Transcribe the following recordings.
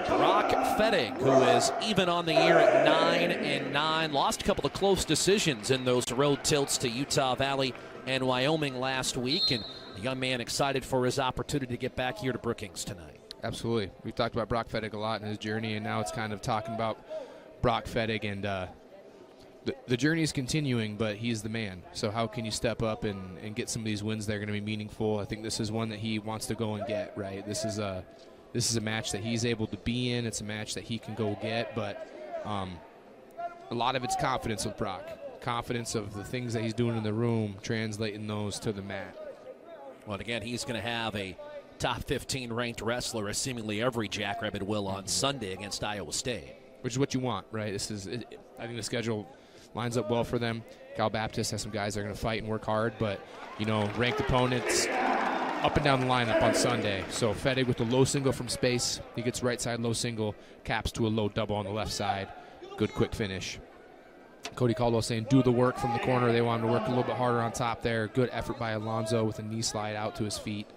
Brock Fettig, who is even on the year at 9-9, lost a couple of close decisions in those road tilts to Utah Valley and Wyoming last week, and the young man excited for his opportunity to get back here to Brookings tonight. Absolutely. We've talked about Brock Fettig a lot in his journey, and now it's kind of talking about Brock Fettig, and the journey is continuing, but he's the man. So how can you step up and get some of these wins that are going to be meaningful? I think this is one that he wants to go and get, right? This is a match that he's able to be in. It's a match that he can go get, but a lot of it's confidence with Brock. Confidence of the things that he's doing in the room, translating those to the mat. Well, again, he's going to have a top 15 ranked wrestler, as seemingly every Jackrabbit will on Sunday against Iowa State. Which is what you want, right? I think the schedule lines up well for them. Cal Baptist has some guys that are going to fight and work hard, but, ranked opponents up and down the lineup on Sunday. So Fettig with the low single from space. He gets right side low single, caps to a low double on the left side. Good quick finish. Cody Caldwell saying do the work from the corner. They want him to work a little bit harder on top there. Good effort by Alonso with a knee slide out to his feet.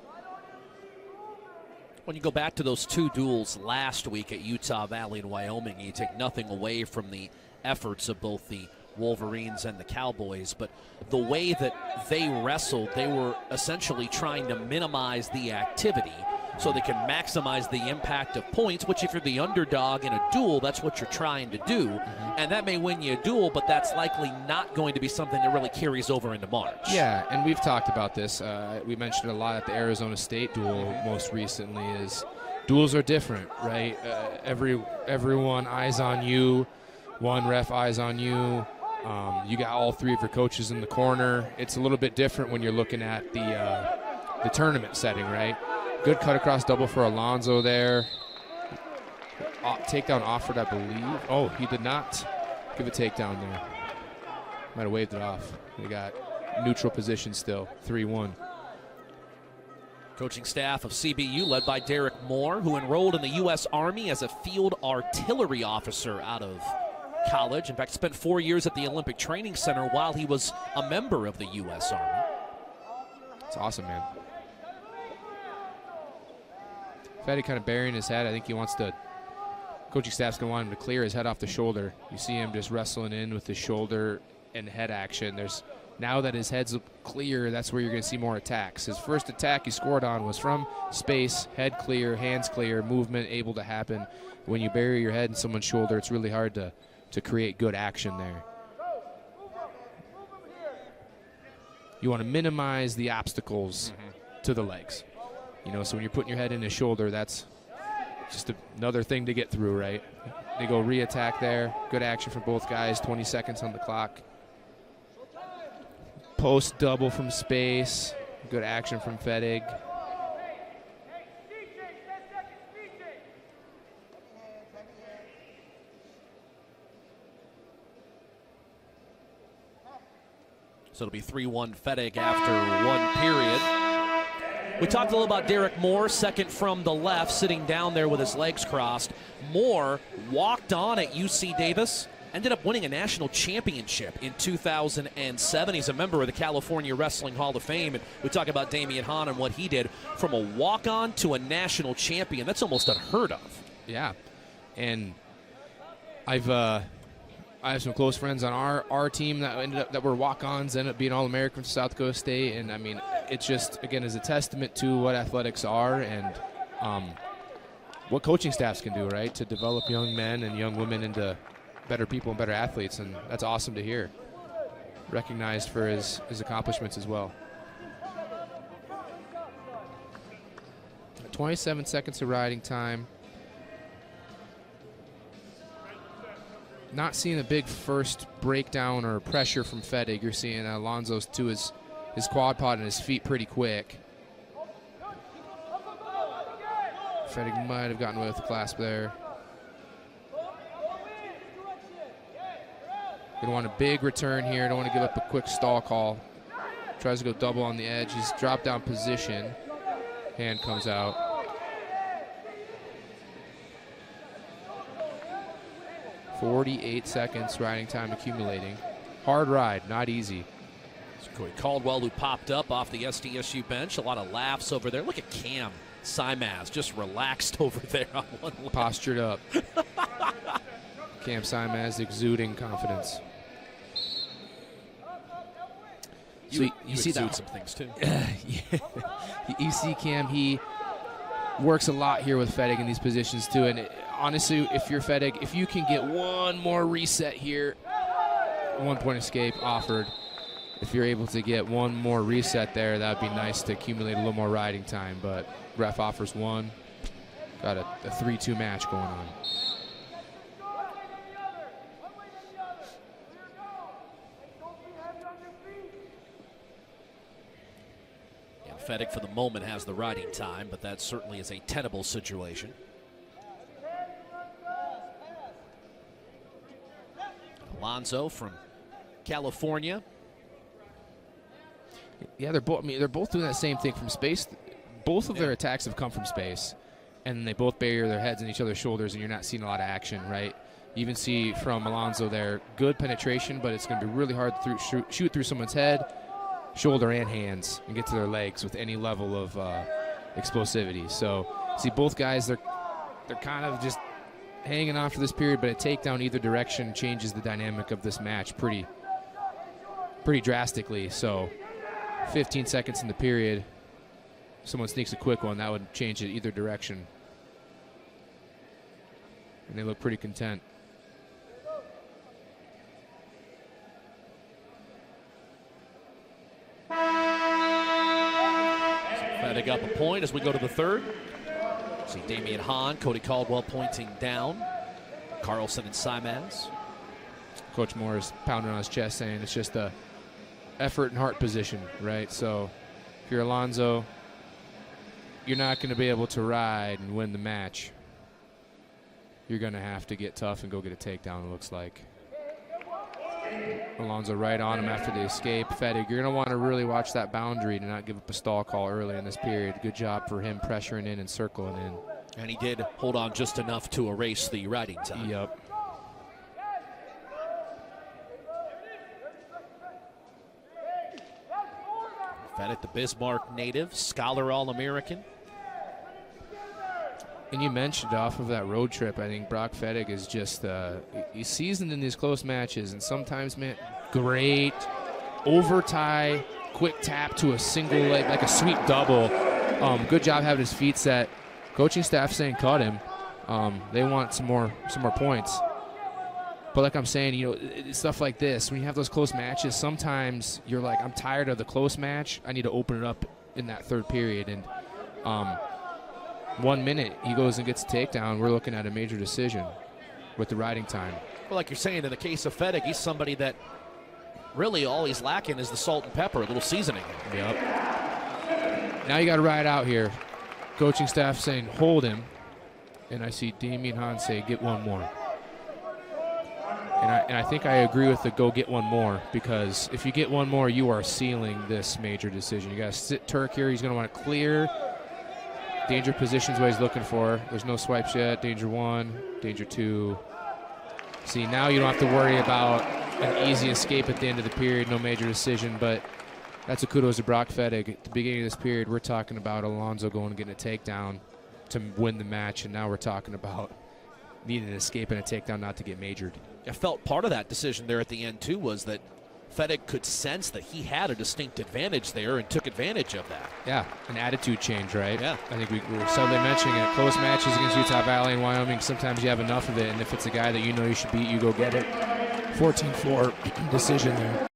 When you go back to those two duels last week at Utah Valley and Wyoming, you take nothing away from the efforts of both the Wolverines and the Cowboys, but the way that they wrestled, they were essentially trying to minimize the activity so they can maximize the impact of points, which if you're the underdog in a duel, that's what you're trying to do. And that may win you a duel, but that's likely not going to be something that really carries over into March. Yeah, and we've talked about this. We mentioned it a lot at the Arizona State duel most recently, is duels are different, right? Everyone eyes on you. One ref eyes on you. You got all three of your coaches in the corner. It's a little bit different when you're looking at the tournament setting, right? Good cut across double for Alonso there. Takedown offered, I believe. Oh, he did not give a takedown there. Might have waved it off. They got neutral position still, 3-1. Coaching staff of CBU led by Derek Moore, who enrolled in the U.S. Army as a field artillery officer out of college. In fact, spent 4 years at the Olympic Training Center while he was a member of the U.S. Army. It's awesome, man. Fettig kind of burying his head. I think he wants to, coaching staff's going to want him to clear his head off the shoulder. You see him just wrestling in with his shoulder and head action. Now that his head's clear, that's where you're going to see more attacks. His first attack he scored on was from space, head clear, hands clear, movement able to happen. When you bury your head in someone's shoulder, it's really hard to create good action there. You want to minimize the obstacles to the legs. So when you're putting your head in his shoulder, that's just another thing to get through, right? They go re-attack there. Good action from both guys. 20 seconds on the clock. Post double from space. Good action from Fettig. So it'll be 3-1 Fettig after one period. We talked a little about Derek Moore, second from the left, sitting down there with his legs crossed. Moore walked on at UC Davis, ended up winning a national championship in 2007. He's a member of the California Wrestling Hall of Fame. And we talk about Damian Hahn and what he did from a walk-on to a national champion. That's almost unheard of. Yeah, and I have some close friends on our team that were walk-ons, ended up being All-American for South Dakota State, and I mean, it's just, again, is a testament to what athletics are and what coaching staffs can do, right, to develop young men and young women into better people and better athletes, and that's awesome to hear. Recognized for his accomplishments as well. 27 seconds of riding time. Not seeing a big first breakdown or pressure from Fettig. You're seeing Alonso's to his quad pod and his feet pretty quick. Fettig might have gotten away with the clasp there. Gonna want a big return here. Don't want to give up a quick stall call. Tries to go double on the edge. He's dropped down position. Hand comes out. .48 seconds riding time accumulating. Hard ride, not easy. It's Caldwell, who popped up off the SDSU bench. A lot of laughs over there. Look at Cam Simaz just relaxed over there on one leg. Postured up. Cam Simaz exuding confidence. You see that some things too. You see Cam, he works a lot here with Fettig in these positions too. And honestly, if you're Fettig, if you can get one more reset here, 1 point escape offered. If you're able to get one more reset there, that would be nice to accumulate a little more riding time. But ref offers one. Got a 3-2 match going on. Fettig for the moment has the riding time, but that certainly is a tenable situation. Alonso from California. Yeah, they're both doing that same thing from space. Both of their attacks have come from space, and they both bury their heads in each other's shoulders, and you're not seeing a lot of action, right? You even see from Alonso there, good penetration, but it's going to be really hard to shoot through someone's head, shoulder, and hands, and get to their legs with any level of explosivity. So, see, both guys, they're kind of just hanging on for this period, but a takedown either direction changes the dynamic of this match pretty drastically. So, 15 seconds in the period, someone sneaks a quick one, that would change it either direction. And they look pretty content. Fettig up a point as we go to the third. See Damian Hahn, Cody Caldwell pointing down. Carlson and Simaz. Coach Moore is pounding on his chest saying it's just a effort and heart position, right? So if you're Alonso, you're not going to be able to ride and win the match. You're going to have to get tough and go get a takedown, it looks like. Alonso right on him after the escape. Fettig, you're going to want to really watch that boundary to not give up a stall call early in this period. Good job for him pressuring in and circling in. And he did hold on just enough to erase the riding time. Yep. Fettig, the Bismarck native, scholar All-American. And you mentioned off of that road trip, I think Brock Fettig is just he's seasoned in these close matches, and sometimes, man, great over tie, quick tap to a single leg, like a sweep double. Good job having his feet set. Coaching staff saying cut him. They want some more points. But like I'm saying, you know, stuff like this, when you have those close matches, sometimes you're like, I'm tired of the close match. I need to open it up in that third period. And 1 minute, he goes and gets a takedown. We're looking at a major decision with the riding time. Well, like you're saying, in the case of Fettig, he's somebody that really all he's lacking is the salt and pepper, a little seasoning. Yep. Now you got to ride out here. Coaching staff saying hold him. And I see Damian Hahn say get one more. And I think I agree with the go get one more, because if you get one more, you are sealing this major decision. You got to sit Turk here. He's going to want to clear. Danger position's what he's looking for. There's no swipes yet. Danger 1, danger 2. See, now you don't have to worry about an easy escape at the end of the period, no major decision, but that's a kudos to Brock Fettig. At the beginning of this period, we're talking about Alonso going and getting a takedown to win the match, and now we're talking about needing an escape and a takedown not to get majored. I felt part of that decision there at the end, too, was that Fettig could sense that he had a distinct advantage there and took advantage of that. Yeah, an attitude change, right? Yeah. I think we were subtly mentioning it. Close matches against Utah Valley and Wyoming, sometimes you have enough of it, and if it's a guy that you know you should beat, you go get it. 14-4 decision there.